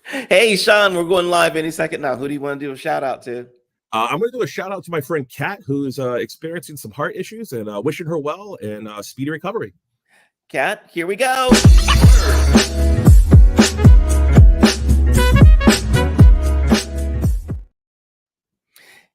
Hey, Shaun, we're going live any second now. Who do you want to do a shout out to? I'm going to do a shout out to my friend Kat, who's experiencing some heart issues, and wishing her well and speedy recovery. Kat, here we go.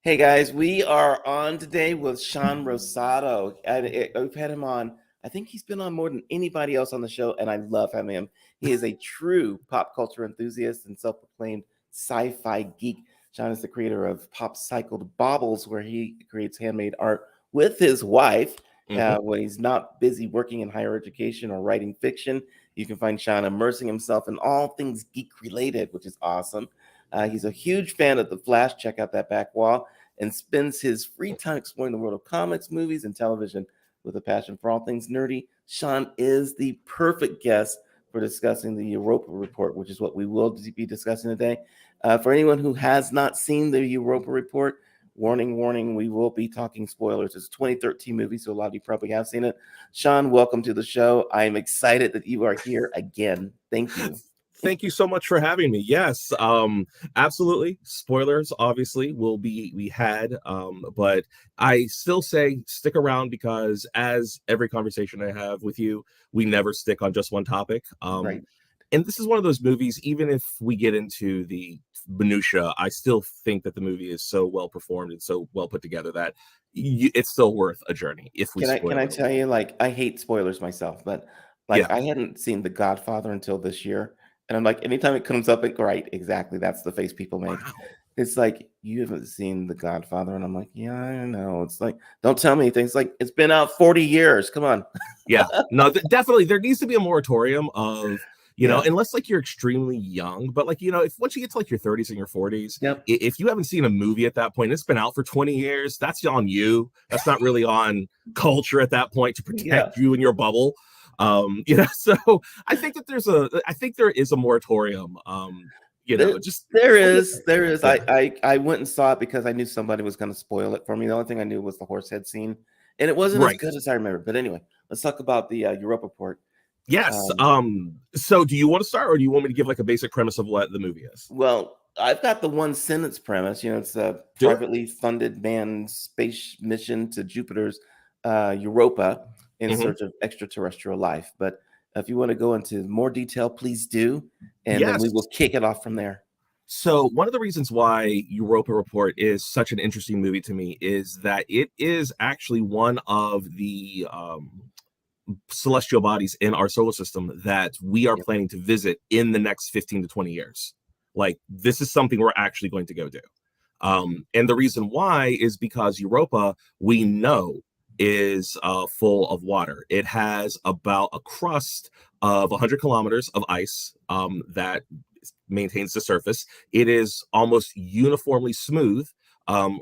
Hey guys, we are on today with Shaun Rosado. I've had him on. I think he's been on more than anybody else on the show, and I love having him. He is a true pop culture enthusiast and self-proclaimed sci-fi geek. Shaun is the creator of Pop Cycled Baubles, where he creates handmade art with his wife. When he's not busy working in higher education or writing fiction, you can find Shaun immersing himself in all things geek related, which is awesome. He's a huge fan of The Flash. Check out that back wall. And spends his free time exploring the world of comics, movies, and television with a passion for all things nerdy. Shaun is the perfect guest for discussing the Europa Report, which is what we will be discussing today. For anyone who has not seen the Europa Report, warning, we will be talking spoilers. It's a 2013 movie, so a lot of you probably have seen it. Shaun, welcome to the show. I am excited that you are here again. Thank you. Thank you so much for having me. Yes, absolutely. Spoilers, obviously, will be had, but I still say stick around because, as every conversation I have with you, we never stick on just one topic. Right. And this is one of those movies. Even if we get into the minutia, I still think that the movie is so well performed and so well put together that it's still worth a journey. If we Can I spoil tell you, like, I hate spoilers myself, but yeah, like I hadn't seen The Godfather until this year. And I'm like, anytime it comes up, right, exactly. That's the face people make. wow. It's like, you haven't seen The Godfather. And I'm like, yeah, I know. It's like, don't tell me things like it's been out 40 years. Come on. Yeah, no, definitely there needs to be a moratorium of, Yeah. unless like you're extremely young, but like, if once you get to like your 30s and your 40s, Yep. if you haven't seen a movie at that point, it's been out for 20 years, that's on you. That's not really on culture at that point to Yeah. protect you in your bubble. So I think there is a moratorium. There, Just there for the is. There is. yeah. I went and saw it because I knew somebody was going to spoil it for me. The only thing I knew was the horse head scene. And it wasn't as Right. good as I remember. But anyway, let's talk about the Europa Report. Yes. Um, So do you want to start, or do you want me to give like a basic premise of what the movie is? Well, I've got the one sentence premise. It's a Do it. privately funded manned space mission to Jupiter's Europa in Mhm. search of extraterrestrial life. But if you want to go into more detail, please do. And then we Yes. will kick it off from there. So one of the reasons why Europa Report is such an interesting movie to me is that it is actually one of the celestial bodies in our solar system that we are Yep. planning to visit in the next 15 to 20 years. Like, this is something we're actually going to go do. And the reason why is because Europa, we know, is full of water. It has about a crust of 100 kilometers of ice that maintains the surface. It is almost uniformly smooth,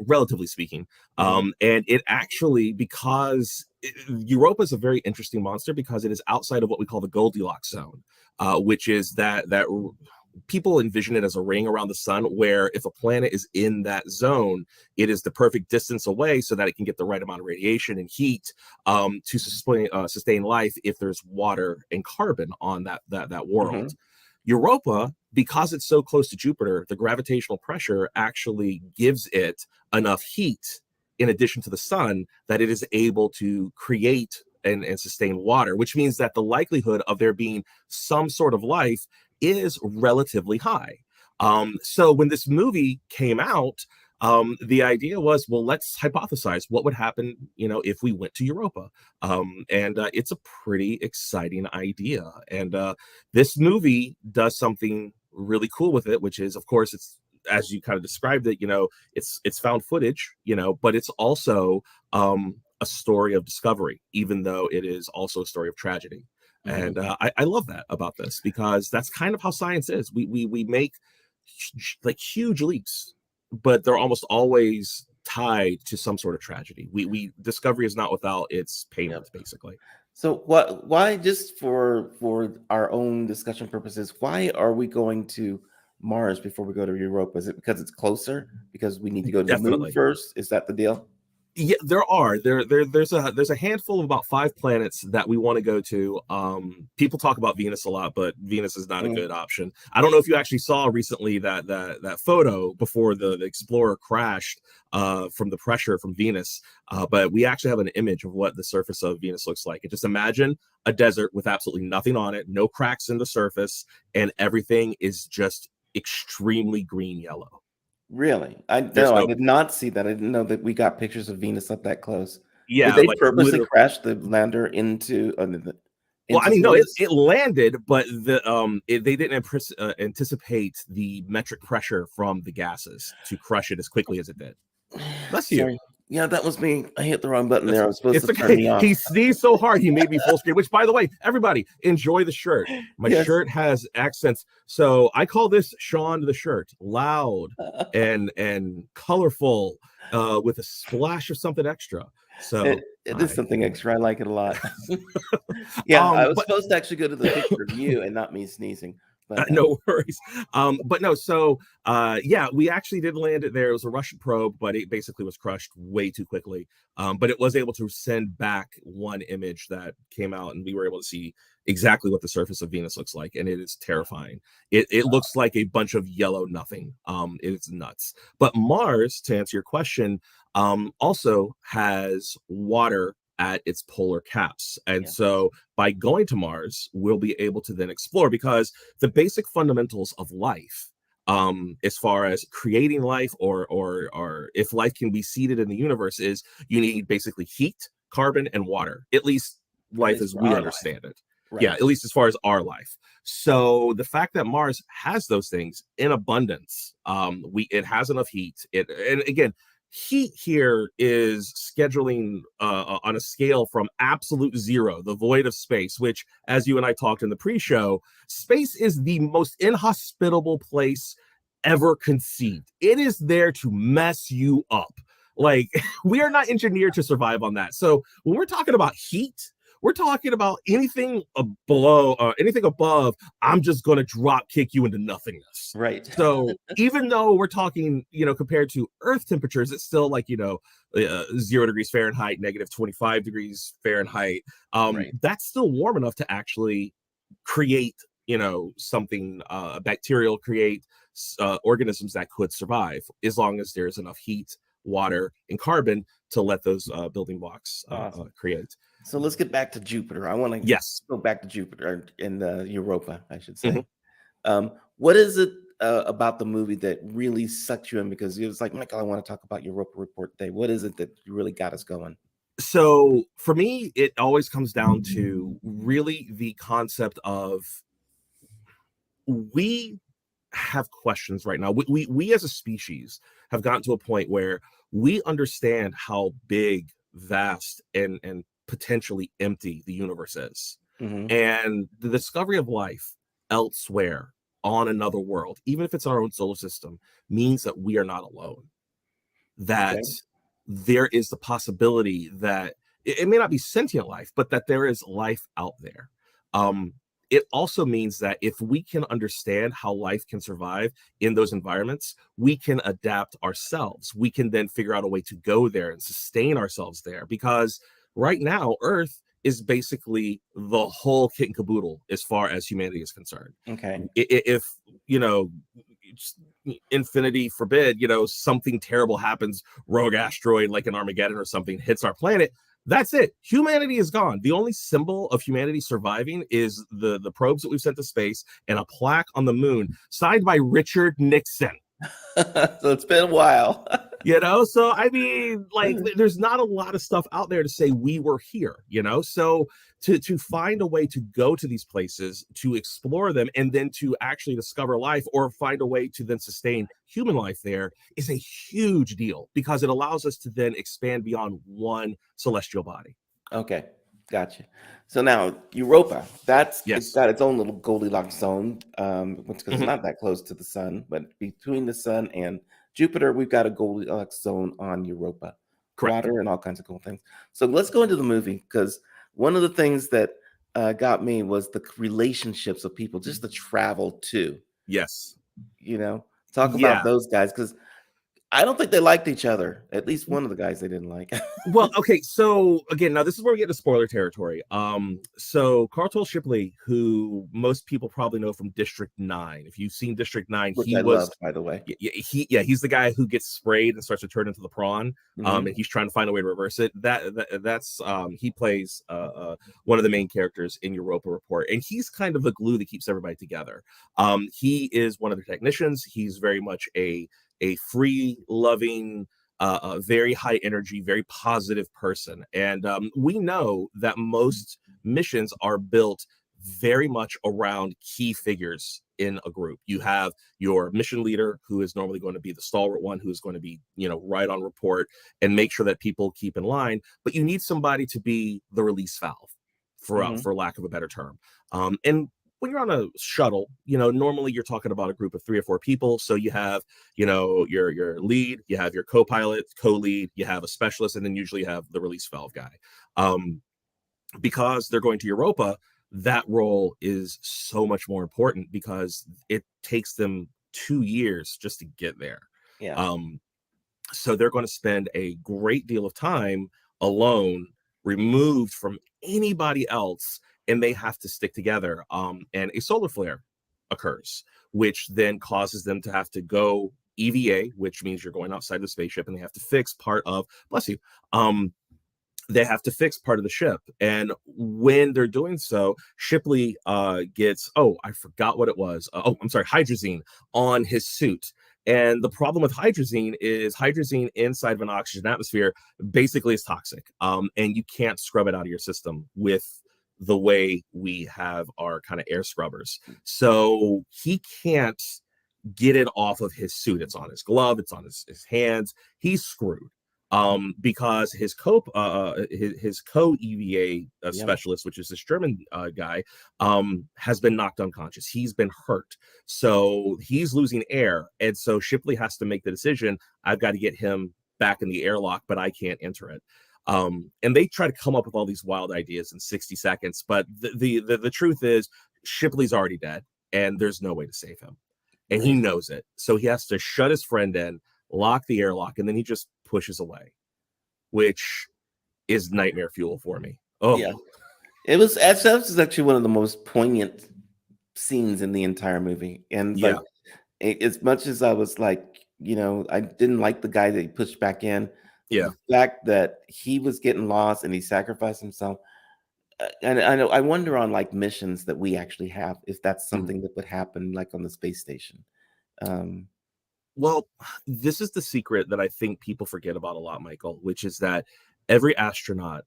relatively speaking. Mhm. And it actually, because Europa is a very interesting monster because it is outside of what we call the Goldilocks zone, which is that people envision it as a ring around the sun, where if a planet is in that zone, it is the perfect distance away so that it can get the right amount of radiation and heat to sustain life if there's water and carbon on that world. Mhm. Europa, because it's so close to Jupiter, the gravitational pressure actually gives it enough heat in addition to the sun that it is able to create and sustain water, which means that the likelihood of there being some sort of life is relatively high. So when this movie came out, the idea was, well, let's hypothesize what would happen, if we went to Europa. And it's a pretty exciting idea. And this movie does something really cool with it, which is, of course, it's, as you kind of described it, it's found footage, but it's also a story of discovery, even though it is also a story of tragedy. Mhm. And I love that about this because that's kind of how science is. We make like huge leaps, but they're almost always tied to some sort of tragedy. We discovery is not without its Yep. payments, basically. So what? Why? Just for our own discussion purposes, why are we going to Mars before we go to Europa? Is it because it's closer? Because we need to go to the moon Definitely. first? Is that the deal? Yeah, there's a handful of about 5 planets that we want to go to. People talk about Venus a lot, but Venus is not a Mm, good option. I don't know if you actually saw recently that photo before the Explorer crashed from the pressure from Venus. But we actually have an image of what the surface of Venus looks like. And just imagine a desert with absolutely nothing on it, no cracks in the surface, and everything is just extremely green yellow. really? I There's no, I no, did not see that. I didn't know that we got pictures of Venus up that close. Did yeah, they like purposely literally. crash the lander Well, I into mean, no, space? it landed, but they didn't anticipate the metric pressure from the gases to crush it as quickly as it did. Bless you. Sorry. Yeah, that was me. I hit the wrong button That's there. I was supposed it's to turn okay. me off. He sneezed so hard he made me full screen. Which, by the way, everybody enjoy the shirt. My Yes. shirt has accents, so I call this Shaun the shirt, loud and colorful, with a splash of something extra. So It is I, something extra. I like it a lot. Yeah, I was but supposed to actually go to the picture of you and not me sneezing, but no worries. But no, so yeah, we actually did land it there. It was a Russian probe, but it basically was crushed way too quickly. But it was able to send back one image that came out, and we were able to see exactly what the surface of Venus looks like, and it is terrifying. It looks like a bunch of yellow nothing. It's nuts. But Mars, to answer your question, also has water at its polar caps, and yeah, so by going to Mars, we'll be able to then explore because the basic fundamentals of life, as far as creating life or if life can be seeded in the universe, is you need basically heat, carbon, and water. At least at life least as for we our life. understand it. Yeah, Right. at least as far as our life. So the fact that Mars has those things in abundance, it has enough heat. And again, heat here is scheduling on a scale from absolute zero, the void of space, which, as you and I talked in the pre-show, space is the most inhospitable place ever conceived. It is there to mess you up. Like, we are not engineered to survive on that. So when we're talking about heat, we're talking about anything above. I'm just going to drop kick you into nothingness. Right. So even though we're talking, compared to Earth temperatures, it's still like, 0 degrees Fahrenheit, negative 25 degrees Fahrenheit. Right. That's still warm enough to actually create, something bacterial, create organisms that could survive as long as there's enough heat, water, and carbon to let those building blocks Awesome. create. So let's get back to Jupiter. I want to Yes. go back to Jupiter in Europa, I should Mhm. say. What is it about the movie that really sucked you in? Because it was like, Michael, I want to talk about Europa Report Day. What is it that really got us going? So for me, it always comes down to really the concept of, we have questions right now. We as a species have gotten to a point where we understand how big, vast, and potentially empty the universe is. Hmm. And the discovery of life elsewhere on another world, even if it's our own solar system, means that we are not alone. That Okay. there is the possibility that it may not be sentient life, but that there is life out there. Um, it also means that if we can understand how life can survive in those environments, we can adapt ourselves. We can then figure out a way to go there and sustain ourselves there. Because right now, Earth is basically the whole kit and caboodle as far as humanity is concerned. Okay. If, you know, infinity forbid, something terrible happens, rogue asteroid like an Armageddon or something hits our planet, that's it. Humanity is gone. The only symbol of humanity surviving is the probes that we've sent to space and a plaque on the moon signed by Richard Nixon. So it's been a while. So I mean, like, there's not a lot of stuff out there to say we were here. So to find a way to go to these places, to explore them, and then to actually discover life or find a way to then sustain human life there is a huge deal, because it allows us to then expand beyond one celestial body. Okay, gotcha. So now Europa, it's Yes. got its own little Goldilocks zone, because it's Mhm. not that close to the sun, but between the sun and Jupiter, we've got a Goldilocks zone on Europa, Correct. water and all kinds of cool things. So let's go into the movie, because one of the things that got me was the relationships of people, just the travel too. Yes. You know, talk about Yeah. those guys, because I don't think they liked each other. At least one of the guys they didn't like. Well, okay, so again, now this is where we get to spoiler territory. So Carlton Shipley, who most people probably know from District 9. If you've seen District 9, Which he I was loved, by the way. he's the guy who gets sprayed and starts to turn into the prawn. Hmm. And he's trying to find a way to reverse it. That's he plays one of the main characters in Europa Report, and he's kind of the glue that keeps everybody together. He is one of the technicians. He's very much a free loving, a very high energy, very positive person. And we know that most missions are built very much around key figures in a group. You have your mission leader, who is normally going to be the stalwart one, who is going to be, right on report and make sure that people keep in line. But you need somebody to be the release valve, Hmm. for lack of a better term. And when you're on a shuttle, normally you're talking about a group of 3 or 4 people. So you have, your lead, you have your co-pilot, co-lead, you have a specialist, and then usually you have the release valve guy. Um, because they're going to Europa, that role is so much more important because it takes them 2 years just to get there. Yeah. Um, so they're going to spend a great deal of time alone, removed from anybody else, and they have to stick together. And a solar flare occurs, which then causes them to have to go EVA, which means you're going outside the spaceship, and they have to fix part of, bless you, they have to fix part of the ship. And when they're doing so, Shipley gets, oh, I forgot what it was. I'm sorry, hydrazine on his suit. And the problem with hydrazine is hydrazine inside of an oxygen atmosphere basically is toxic. And you can't scrub it out of your system with the way we have our kind of air scrubbers. So he can't get it off of his suit. It's on his glove, it's on his hands. He's screwed. Because his co EVA Yeah. specialist, which is this German guy, has been knocked unconscious. He's been hurt, so he's losing air, and so Shipley has to make the decision: I've got to get him back in the airlock, but I can't enter it. And they try to come up with all these wild ideas in 60 seconds, but the truth is Shipley's already dead, and there's no way to save him, and he Right. knows it. So he has to shut his friend in, lock the airlock, and then he just pushes away, which is nightmare fuel for me. Oh, Yeah. It was that was actually one of the most poignant scenes in the entire movie. And yeah, like as much as I was like, I didn't like the guy that he pushed back in, yeah. the fact that he was getting lost and he sacrificed himself. And I know I wonder on like missions that we actually have if that's Mhm. something that would happen like on the space station. Um, Well, this is the secret that I think people forget about a lot, Michael, which is that every astronaut,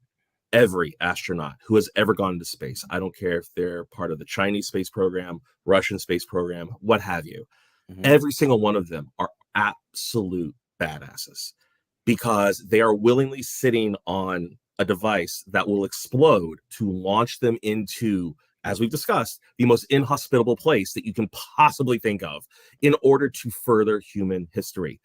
every astronaut who has ever gone into space, I don't care if they're part of the Chinese space program, Russian space program, what have you, mhm. every single one of them are absolute badasses because they are willingly sitting on a device that will explode to launch them into, as we've discussed, the most inhospitable place that you can possibly think of in order to further human history.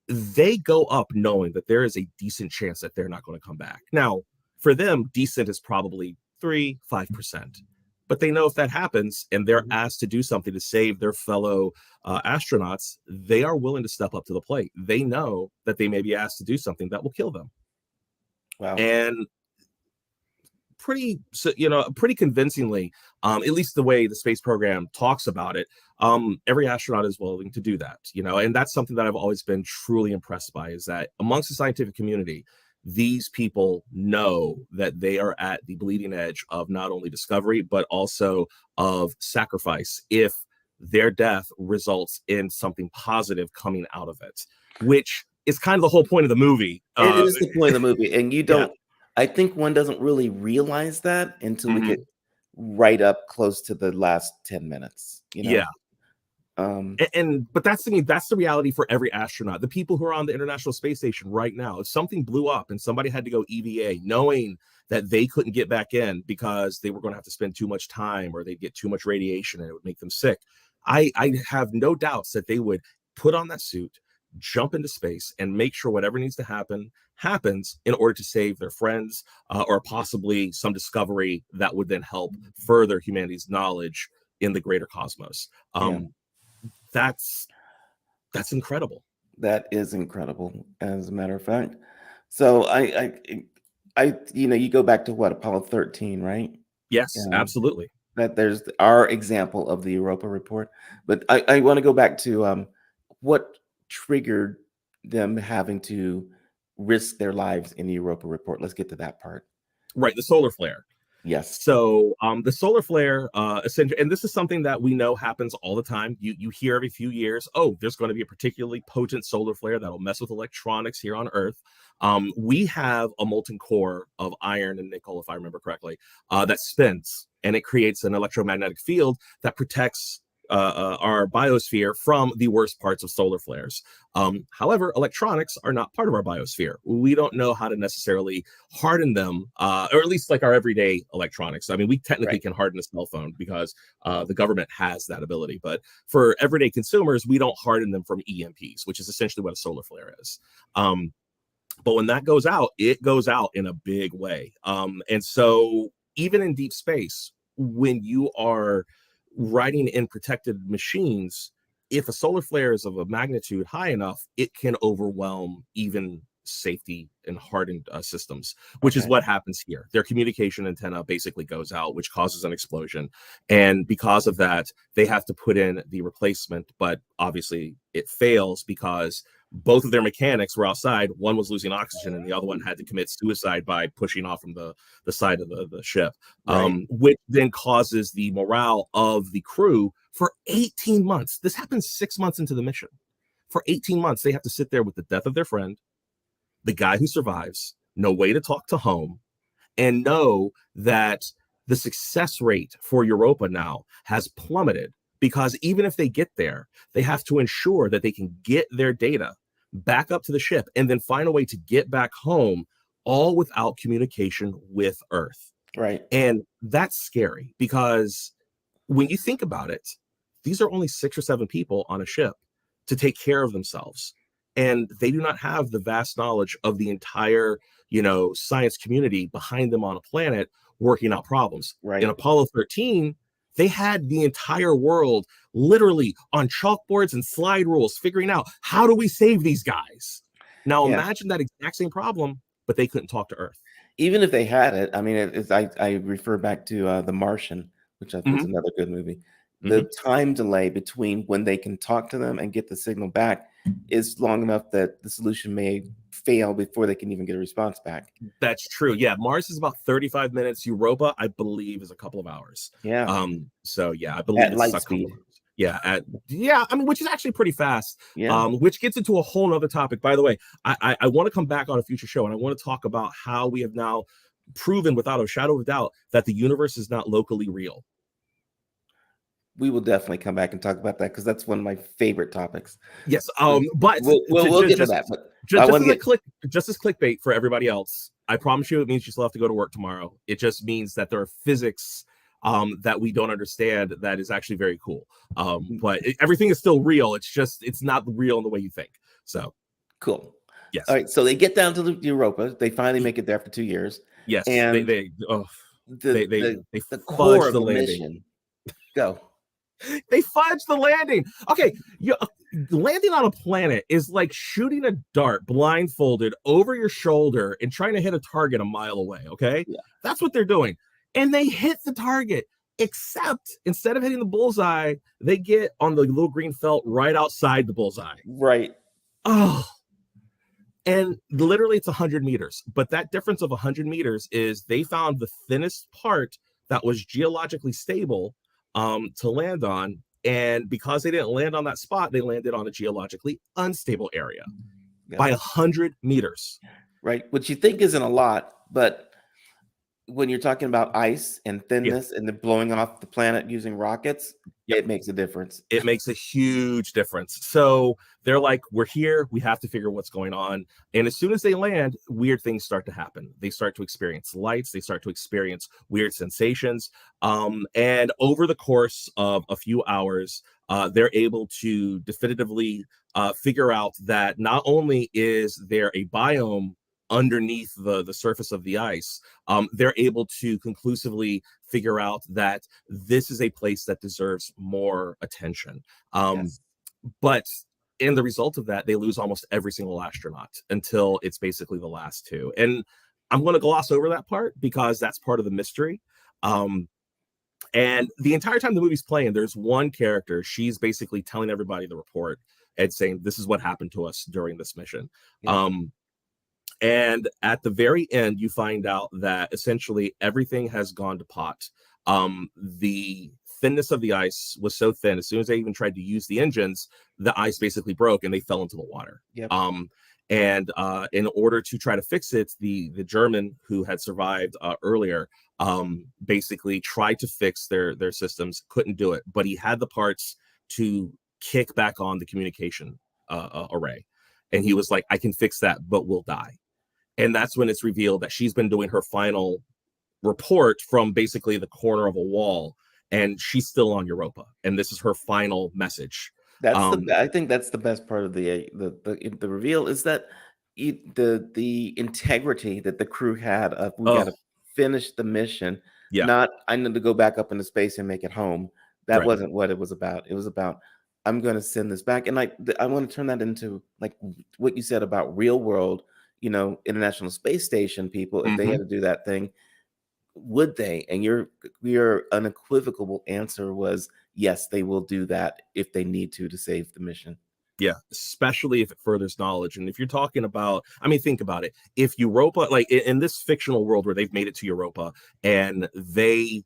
They go up knowing that there is a decent chance that they're not going to come back. Now, for them, decent is probably 3-5%. But they know if that happens and they're Mhm. asked to do something to save their fellow astronauts, they are willing to step up to the plate. They know that they may be asked to do something that will kill them. Wow. And pretty convincingly, at least the way the space program talks about it, every astronaut is willing to do that, and that's something that I've always been truly impressed by, is that amongst the scientific community, these people know that they are at the bleeding edge of not only discovery but also of sacrifice if their death results in something positive coming out of it, which is kind of the whole point of the movie. It is the point of the movie, and you Yeah. don't. I think one doesn't really realize that until we Mhm. get right up close to the last 10 minutes. Yeah. Um, But that's the reality for every astronaut. The people who are on the International Space Station right now, if something blew up and somebody had to go EVA, knowing that they couldn't get back in because they were going to have to spend too much time or they'd get too much radiation and it would make them sick, I have no doubts that they would put on that suit, jump into space, and make sure whatever needs to happen happens in order to save their friends, or possibly some discovery that would then help further humanity's knowledge in the greater cosmos. yeah. That's that's incredible. That is incredible, as a matter of fact. So you go back to what, Apollo 13, right? Yes, Yeah, absolutely. that there's our example of the Europa Report. But I want to go back to what triggered them having to risk their lives in the Europa Report. Let's get to that part. Right, the solar flare. Yes. So the solar flare, essentially, and this is something that we know happens all the time. You hear every few years, oh, there's going to be a particularly potent solar flare that'll mess with electronics here on Earth. We have a molten core of iron and nickel, if I remember correctly, that spins and it creates an electromagnetic field that protects our biosphere from the worst parts of solar flares. However, electronics are not part of our biosphere. We don't know how to necessarily harden them, or at least like our everyday electronics. I mean, we technically Right. can harden a cell phone because the government has that ability. But for everyday consumers, we don't harden them from EMPs, which is essentially what a solar flare is. But when that goes out, it goes out in a big way. And so even in deep space, when you are riding in protected machines, if a solar flare is of a magnitude high enough, it can overwhelm even safety and hardened systems, which is Okay. what happens here. Their communication antenna basically goes out, which causes an explosion. And because of that, they have to put in the replacement, but obviously it fails because both of their mechanics were outside. One was losing oxygen, and the other one had to commit suicide by pushing off from the side of the ship, Right. which then causes the morale of the crew for 18 months. This happens 6 months into the mission. For 18 months, they have to sit there with the death of their friend, the guy who survives, no way to talk to home, and know that the success rate for Europa now has plummeted because even if they get there, they have to ensure that they can get their data back up to the ship and then find a way to get back home, all without communication with Earth. Right. And that's scary because when you think about it, these are only 6 or 7 people on a ship to take care of themselves. And they do not have the vast knowledge of the entire, science community behind them on a planet working out problems. In Right. Apollo 13, they had the entire world literally on chalkboards and slide rules figuring out how do we save these guys. Now Yeah. imagine that exact same problem, but they couldn't talk to Earth. Even if they had it, I mean, I refer back to The Martian, which was Mm-hmm, another good movie. mm-hmm. The time delay between when they can talk to them and get the signal back is long enough that the solution may fail before they can even get a response back. That's true. Yeah, Mars is about 35 minutes. Europa, I believe, is a couple of hours. Yeah, So yeah, I believe at it's light a couple of speed. hours. Yeah, I mean, which is actually pretty fast. Yeah, Which gets into a whole nother topic. By the way, I want to come back on a future show and I want to talk about how we have now proven without a shadow of a doubt that the universe is not locally real. we will definitely come back and talk about that because that's one of my favorite topics. Yes, but We'll get to that, but I just want as to a get click, just as clickbait for everybody else, I promise you, it means you still have to go to work tomorrow. It just means that there are physics that we don't understand that is actually very cool. But everything is still real. It's not real in the way you think. So cool. All yes, right, so they get down to the Europa. They finally make it there after 2 years, yes, and they the they the they the core fudge of the the landing. mission. Go. They fudge the landing. Okay, landing on a planet is like shooting a dart blindfolded over your shoulder and trying to hit a target a mile away. Okay, Yeah. that's what they're doing, and they hit the target. Except instead of hitting the bullseye, they get on the little green felt right outside the bullseye. Right. Oh, and literally it's 100 meters. But that difference of 100 meters is they found the thinnest part that was geologically stable to land on. And because they didn't land on that spot, they landed on a geologically unstable area by Yes. 100 meters. Right. Which you think isn't a lot, but when you're talking about ice and Yeah. thinness and the blowing off the planet using rockets, Yep. it makes a difference. It makes a huge difference. So they're like, we're here. We have to figure what's going on. And as soon as they land, weird things start to happen. They start to experience lights. They start to experience weird sensations. And over the course of a few hours, they're able to definitively figure out that not only is there a biome underneath the surface of the ice, they're able to conclusively figure out that this is a place that deserves more attention. Yes. But And the result of that, they lose almost every single astronaut until it's basically the last two. And I'm going to gloss over that part because that's part of the mystery. Um, and the entire time the movie's playing, there's one character. She's basically telling everybody the report and saying, this is what happened to us during this mission. Yeah. Um, and at the very end, you find out that essentially everything has gone to pot. The thinness of the ice was so thin, as soon as they even tried to use the engines, the ice basically broke and they fell into the water. Yep. And in order to try to fix it, the German who had survived earlier basically tried to fix their systems, couldn't do it, but he had the parts to kick back on the communication array. And he was like, I can fix that, but we'll die. And that's when it's revealed that she's been doing her final report from basically the corner of a wall, and she's still on Europa. And this is her final message. I think that's the best part of the reveal is that the integrity that the crew had of we got Oh, to finish the mission, yeah, not I need to go back up into space and make it home. That right. wasn't what it was about. It was about I'm going to send this back, and I want to turn that into like what you said about real world, International Space Station people. If they Mm-hmm. had to do that thing, would they? And your unequivocal answer was yes, they will do that if they need to save the mission. Yeah, especially if it furthers knowledge. And if you're talking about, I mean, think about it. If Europa, like in this fictional world where they've made it to Europa and they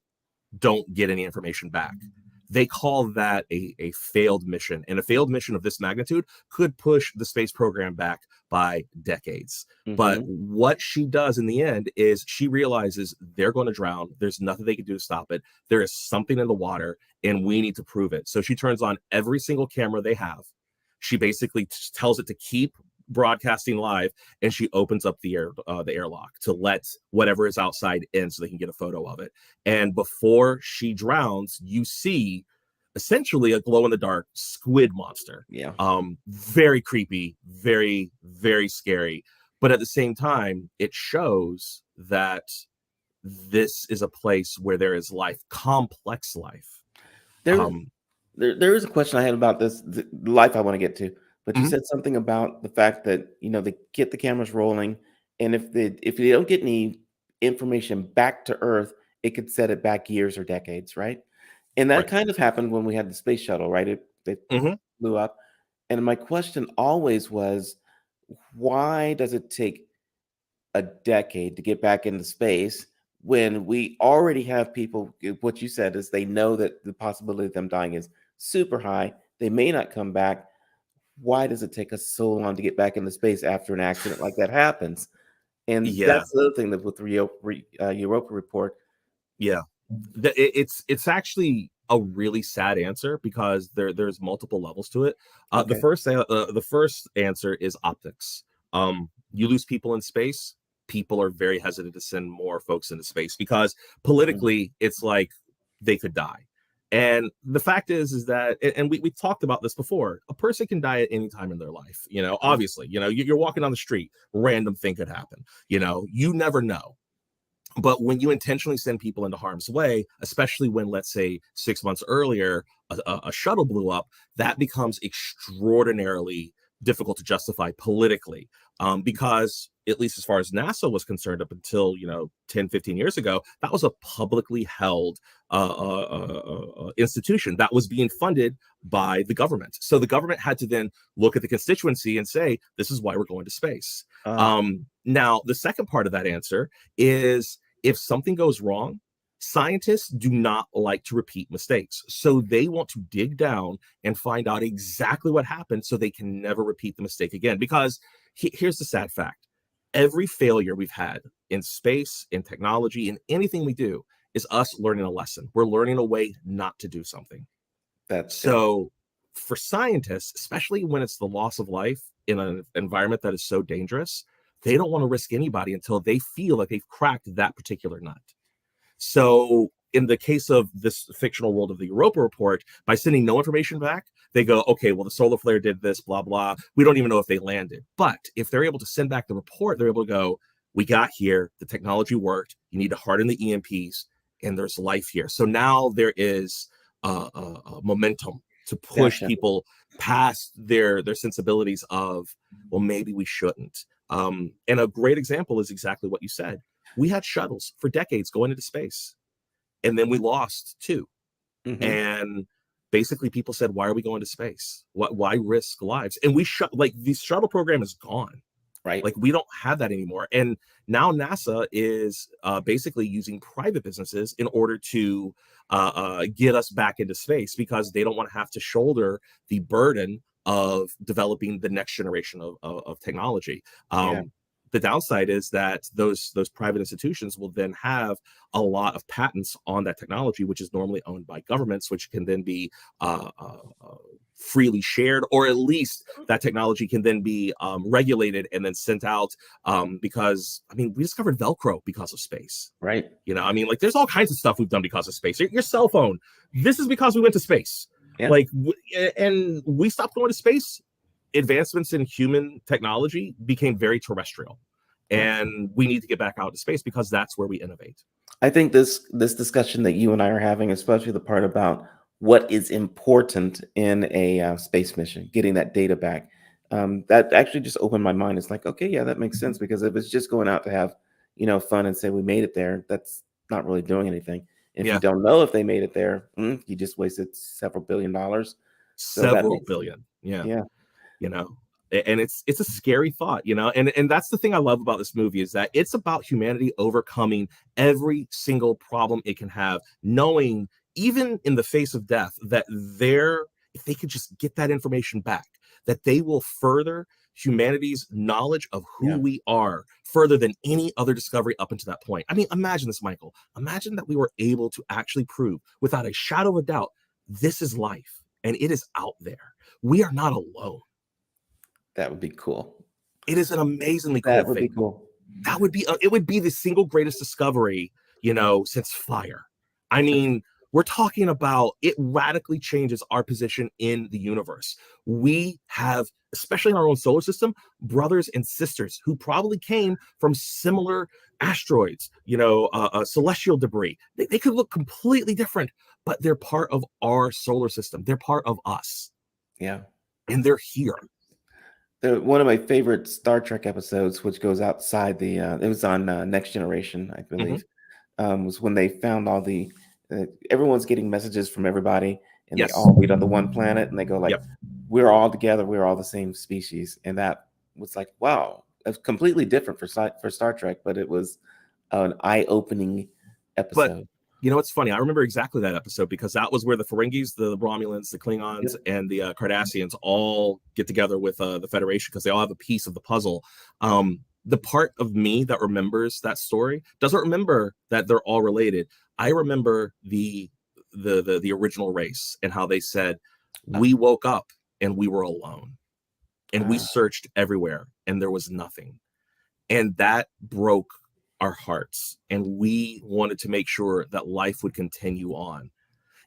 don't get any information back, they call that a failed mission. And a failed mission of this magnitude could push the space program back by decades. But Hmm. what she does in the end is she realizes they're going to drown. There's nothing they can do to stop it. There is something in the water, and we need to prove it. So she turns on every single camera they have. She basically tells it to keep broadcasting live, and she opens up the airlock to let whatever is outside in so they can get a photo of it. And before she drowns, you see essentially a glow in the dark squid monster. Yeah. Very creepy, very, very scary. But at the same time, it shows that this is a place where there is life, complex life. There, Um, there is a question I had about this the life I want to get to, but you mhm, said something about the fact that they get the cameras rolling, and if they don't get any information back to Earth, it could set it back years or decades, right? And that right. kind of happened when we had the space shuttle, right? They Mhm. blew up, and my question always was, why does it take a decade to get back into space when we already have people what you said is they know that the possibility of them dying is super high. They may not come back. Why does it take us so long to get back into space after an accident like that happens? And Yeah, that's the other thing that with the Europa report. yeah. It's actually a really sad answer because there's multiple levels to it. Okay. The first answer is optics. You lose people in space, people are very hesitant to send more folks into space because Mhm. politically it's like they could die. And the fact is that, and we talked about this before, a person can die at any time in their life. Obviously, you're walking on the street, random thing could happen. You never know. But when you intentionally send people into harm's way, especially when, let's say, 6 months earlier, a shuttle blew up, that becomes extraordinarily difficult to justify politically. Because, at least as far as NASA was concerned, up until, 10, 15 years ago, that was a publicly held institution that was being funded by the government. So the government had to then look at the constituency and say, this is why we're going to space. Uh, Now, the second part of that answer is if something goes wrong, scientists do not like to repeat mistakes. So they want to dig down and find out exactly what happened so they can never repeat the mistake again. Because here's the sad fact: every failure we've had in space, in technology, in anything we do is us learning a lesson. We're learning a way not to do something. that's good. So for scientists, especially when it's the loss of life in an environment that is so dangerous, they don't want to risk anybody until they feel like they've cracked that particular nut. So in the case of this fictional world of the Europa Report, by sending no information back, they go, okay, well, the solar flare did this, blah, blah. We don't even know if they landed. But if they're able to send back the report, they're able to go, we got here, the technology worked, you need to harden the EMPs, and there's life here. So now there is momentum. to push Gotcha. people past their sensibilities of, well, maybe we shouldn't. And a great example is exactly what you said. We had shuttles for decades going into space, and then we lost two. Hmm. And basically people said, why are we going to space? Why risk lives? And we shut, like, the shuttle program is gone. Right. Like, we don't have that anymore. And now NASA is basically using private businesses in order to get us back into space, because they don't want to have to shoulder the burden of developing the next generation of technology. Yeah. The downside is that those private institutions will then have a lot of patents on that technology, which is normally owned by governments, which can then be freely shared, or at least that technology can then be regulated and then sent out. Because, I mean, we discovered Velcro because of space. Right. You know, I mean, like, there's all kinds of stuff we've done because of space. Your cell phone, this is because we went to space. Yeah. Like, and we stopped going to space. Advancements in human technology became very terrestrial, Yeah. and we need to get back out to space because that's where we innovate. I think this discussion that you and I are having, especially the part about what is important in a space mission, getting that data back, that actually just opened my mind. It's like, okay, yeah, that makes sense, because if it's just going out to have, fun and say we made it there, that's not really doing anything. If you Yeah, don't know if they made it there, you just wasted several $billion. So that several makes sense. billion. Yeah. Yeah. You know, and it's a scary thought, and that's the thing I love about this movie, is that it's about humanity overcoming every single problem it can have, knowing, even in the face of death, that if they could just get that information back, that they will further humanity's knowledge of who Yeah. we are further than any other discovery up until that point. I mean, imagine this, Michael. Imagine that we were able to actually prove without a shadow of a doubt, this is life and it is out there. We are not alone. That would be cool. It is an amazingly cool That would be thing. cool. That would be it would be the single greatest discovery, since fire. I mean, we're talking about, it radically changes our position in the universe. We have, especially in our own solar system, brothers and sisters who probably came from similar asteroids, celestial debris. They could look completely different, but they're part of our solar system. They're part of us, Yeah. and they're here. One of my favorite Star Trek episodes, which goes outside it was on Next Generation, I Mhm. believe, was when they found all everyone's getting messages from everybody, and they Yes. all meet on the one planet, and they go like, Yep. "We're all together. We're all the same species," and that was like, wow, it's completely different for Star Trek, but it was an eye-opening But episode. it's funny. I remember exactly that episode, because that was where the Ferengis, the Romulans, the Klingons, Yep. and the Cardassians all get together with the Federation, because they all have a piece of the puzzle. The part of me that remembers that story doesn't remember that they're all related. I remember the original race, and how they said, Ah, we woke up and we were alone, and we ah, searched everywhere and there was nothing, and that broke our hearts, and we wanted to make sure that life would continue on.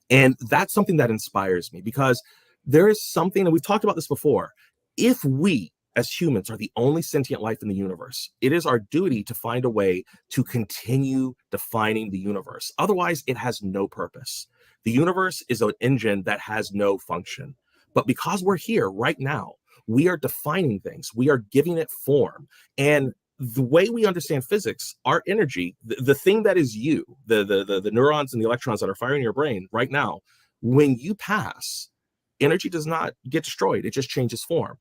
And that's something that inspires me, because there is something, and we've talked about this before, if we as humans are the only sentient life in the universe, it is our duty to find a way to continue defining the universe. Otherwise, it has no purpose. The universe is an engine that has no function. But because we're here right now, we are defining things, we are giving it form. And the way we understand physics, our energy, the thing that is you, the neurons and the electrons that are firing in your brain right now, when you pass, energy does not get destroyed, it just changes form.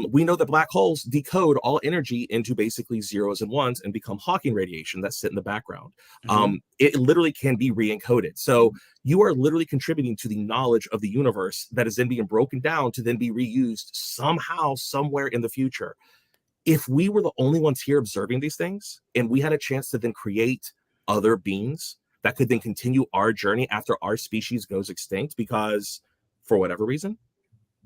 We know that black holes decode all energy into basically zeros and ones and become Hawking radiation that sit in the background. mhm. It literally can be re-encoded. So you are literally contributing to the knowledge of the universe that is then being broken down to then be reused somehow, somewhere in the future. If we were the only ones here observing these things, and we had a chance to then create other beings that could then continue our journey after our species goes extinct, because for whatever reason,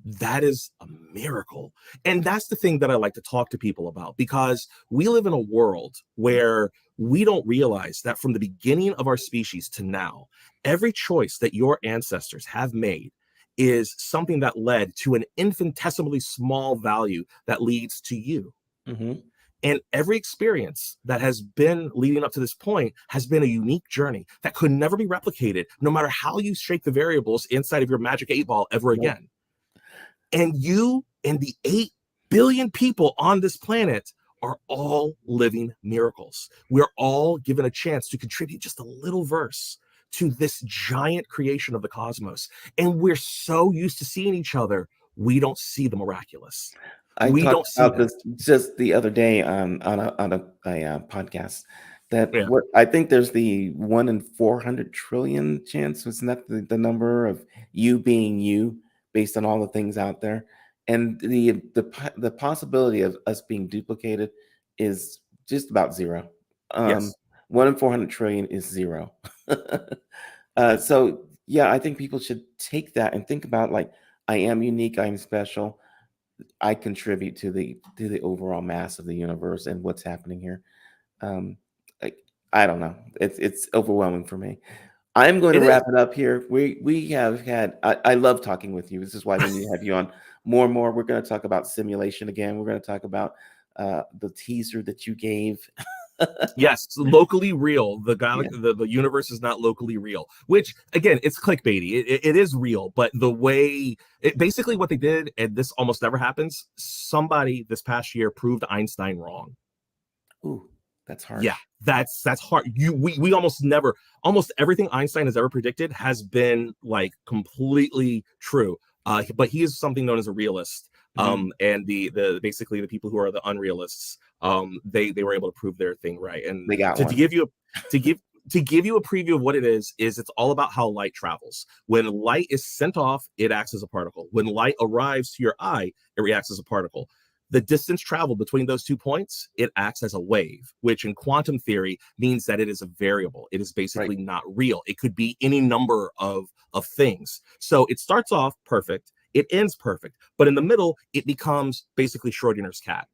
that is a miracle. And that's the thing that I like to talk to people about, because we live in a world where we don't realize that from the beginning of our species to now, every choice that your ancestors have made is something that led to an infinitesimally small value that leads to you. Mhm. And every experience that has been leading up to this point has been a unique journey that could never be replicated, no matter how you shake the variables inside of your magic 8 ball ever Nope. again. And you and the 8 billion people on this planet are all living miracles. We're all given a chance to contribute just a little verse to this giant creation of the cosmos. And we're so used to seeing each other, we don't see the miraculous. I We talked don't see about that. this just the other day on a podcast that Yeah. what I think there's the 1 in 400 trillion chance, wasn't that the number of you being you based on all the things out there, and the possibility of us being duplicated is just about zero. Yes. 1 in 400 trillion is zero. So yeah, I think people should take that and think about like I am unique, I am special. I contribute to the overall mass of the universe and what's happening here. Um, like I don't know, it's overwhelming for me. I'm going to It is. wrap it up here. We have had. I love talking with you. This is why we need to have you on more and more. We're going to talk about simulation again. We're going to talk about the teaser that you gave. Yes, locally real. Yeah. The universe is not locally real, which again, it's clickbaity. It is real, but the way basically what they did, and this almost never happens. Somebody this past year proved Einstein wrong. Ooh, that's Yeah, harsh. that's hard. We almost never, almost everything Einstein has ever predicted has been like completely true. But he is something known as a realist. Mhm. And the basically the people who are the unrealists, they were able to prove their thing right. And They got to one. give you to give to give you a preview of what it is it's all about how light travels. When light is sent off, it acts as a particle. When light arrives to your eye, it reacts as a particle. The distance traveled between those 2 points, it acts as a wave, which in quantum theory means that it is a variable. It is Right. basically not real. It could be any number of things. So it starts off perfect, it ends perfect, but in the middle, it becomes basically Schrodinger's cat.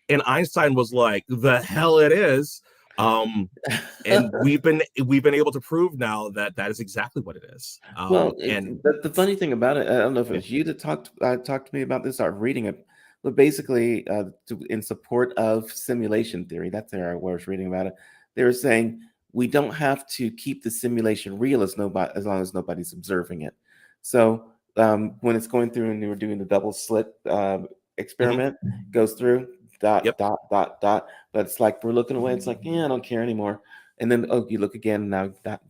And Einstein was like, "The hell it is." And we've been able to prove now that that is exactly what it is. Well, And the funny thing about it, I don't know if it yeah, was you that talked to me about this or reading it, but basically, in support of simulation theory, that's where I was reading about it. They were saying we don't have to keep the simulation real as long as nobody's observing it. So when it's going through and you were doing the double slit mhm, experiment, goes through yep, dot, but it's like we're looking away. It's like yeah, I don't care anymore. And then oh, you look again now dot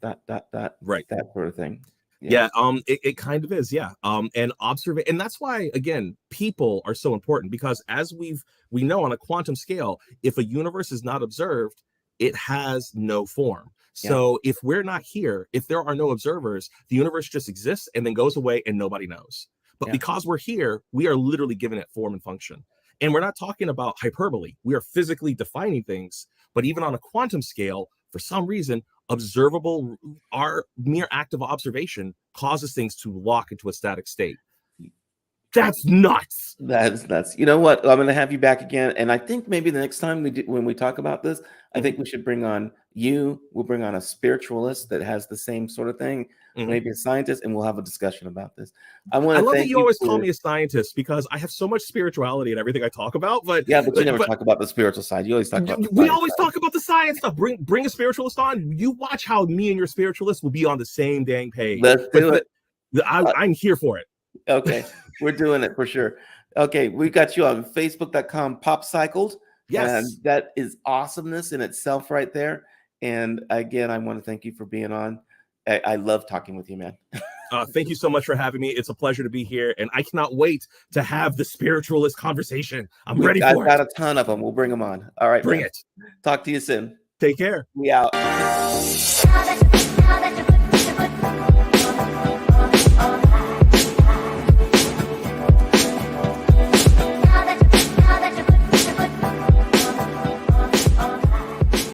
right. that sort of thing. Yeah. Yeah, it kind of is, yeah. And observe, and that's why again, people are so important because as we know on a quantum scale, if a universe is not observed, it has no form. Yeah. So if we're not here, if there are no observers, the universe just exists and then goes away and nobody knows. But Yeah. because we're here, we are literally giving it form and function. And we're not talking about hyperbole. We are physically defining things, but even on a quantum scale, for some reason, observable our mere act of observation causes things to lock into a static state. That's nuts. That's you know what? I'm gonna have you back again. And I think maybe the next time when we talk about this, I Mhm, think we should bring on you. We'll bring on a spiritualist that has the same sort of thing, mhm. maybe a scientist, and we'll have a discussion about this. I I want to love that thank you you always call for me a scientist because I have so much spirituality in everything I talk about, yeah, but you never but talk about the spiritual side. You always talk about the we science always side. talk about the science stuff. Bring a spiritualist on. You watch how me and your spiritualist will be on the same dang page. Let's But do it. Uh, I'm here for it. okay, we're doing it for sure. Okay, we got you on Facebook.com pop cycled, and Yes. that is awesomeness in itself right there. And again, I want to thank you for being on. I love talking with you, man. Thank you so much for having me. It's a pleasure to be here, and I cannot wait to have the spiritualist conversation. I'm ready I've for it. got a ton of them. We'll bring them on. All right, Bring man. it. Talk to you soon. Take care. We out.